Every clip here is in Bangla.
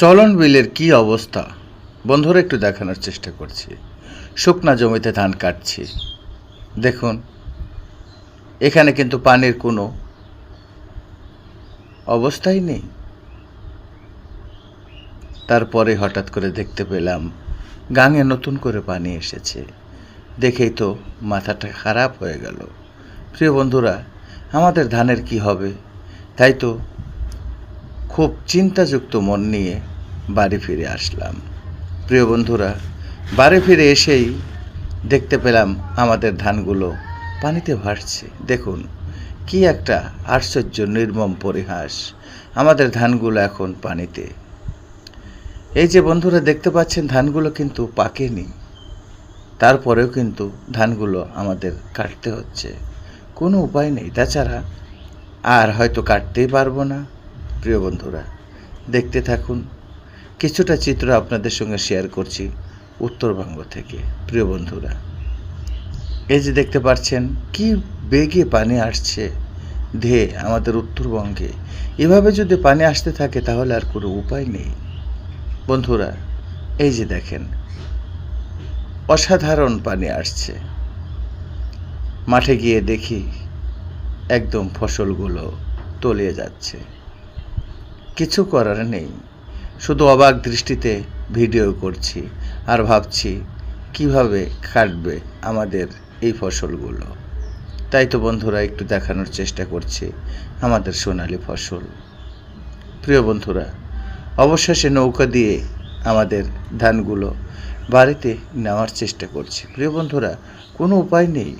চলন বিলের কি অবস্থা বন্ধুরা একটু দেখানোর চেষ্টা করছি। শুকনা জমিতে ধান কাটছি, দেখুন এখানে কিন্তু পানির কোনো অবস্থাই নেই। তারপরে হঠাৎ করে দেখতে পেলাম গাঙে নতুন করে পানি এসেছে, দেখেই তো মাথাটা খারাপ হয়ে গেল। প্রিয় বন্ধুরা, আমাদের ধানের কি হবে? তাই তো খুব চিন্তাযুক্ত মন নিয়ে বাড়ি ফিরে আসলাম। প্রিয় বন্ধুরা, বাড়ি ফিরে এসেই দেখতে পেলাম আমাদের ধানগুলো পানিতে ভাসছে। দেখুন কি একটা আশ্চর্য নির্মম পরিহাস, আমাদের ধানগুলো এখন পানিতে। এই যে বন্ধুরা দেখতে পাচ্ছেন, ধানগুলো কিন্তু পাকেনি, তারপরেও কিন্তু ধানগুলো আমাদের কাটতে হচ্ছে, কোনো উপায় নেই, তাছাড়া আর হয়তো কাটতেই পারবো না। প্রিয় বন্ধুরা, দেখতে থাকুন, কিছুটা চিত্র আপনাদের সঙ্গে শেয়ার করছি উত্তরবঙ্গ থেকে। প্রিয় বন্ধুরা, এই যে দেখতে পাচ্ছেন কি বেগে পানি আসছে ধেয়ে আমাদের উত্তরবঙ্গে। এভাবে যদি পানি আসতে থাকে তাহলে আর কোনো উপায় নেই। বন্ধুরা, এই যে দেখেন অসাধারণ পানি আসছে। মাঠে গিয়ে দেখি একদম ফসলগুলো তলিয়ে যাচ্ছে, কিছু করার নেই, শুধু অবাক দৃষ্টিতে ভিডিও করছি আর ভাবছি কিভাবে কাটবে আমাদের এই ফসলগুলো। তাই তো বন্ধুরা একটু দেখানোর চেষ্টা করছি আমাদের সোনালী ফসল। প্রিয় বন্ধুরা, অবশেষে নৌকা দিয়ে আমাদের ধানগুলো বাড়িতে নেওয়ার চেষ্টা করছি। প্রিয় বন্ধুরা, কোনো উপায় নেই,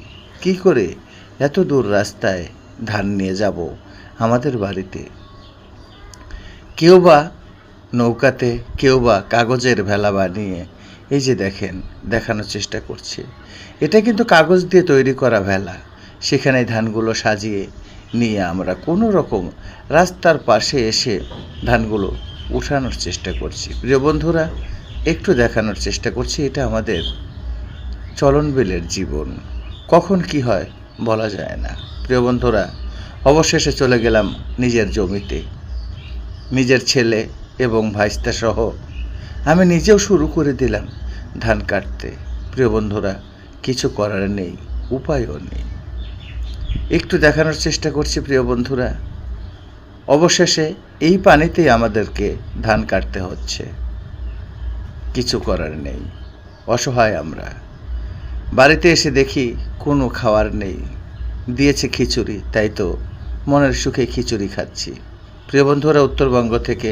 কি করে এত দূর রাস্তায় ধান নিয়ে যাব আমাদের বাড়িতে। কেউ বা নৌকাতে, কেউ বা কাগজের ভেলা বানিয়ে, এই যে দেখেন দেখানোর চেষ্টা করছে, এটা কিন্তু কাগজ দিয়ে তৈরি করা ভেলা। সেখানে ধানগুলো সাজিয়ে নিয়ে আমরা কোনো রকম রাস্তার পাশে এসে ধানগুলো উঠানোর চেষ্টা করছি। প্রিয় বন্ধুরা, একটু দেখানোর চেষ্টা করছি, এটা আমাদের চলন বিলের জীবন, কখন কি হয় বলা যায় না। প্রিয় বন্ধুরা, অবশেষে চলে গেলাম নিজের জমিতে, নিজের ছেলে এবং ভাইস্তা সহ আমি নিজেও শুরু করে দিলাম ধান কাটতে। প্রিয় বন্ধুরা, কিছু করার নেই, উপায়ও নেই, একটু দেখানোর চেষ্টা করছি। প্রিয় বন্ধুরা, অবশেষে এই পানিতেই আমাদেরকে ধান কাটতে হচ্ছে, কিছু করার নেই, অসহায় আমরা। বাড়িতে এসে দেখি কোনো খাওয়ার নেই, দিয়েছে খিচুড়ি, তাই তো মনের সুখে খিচুড়ি খাচ্ছি। প্রিয় বন্ধুরা, উত্তরবঙ্গ থেকে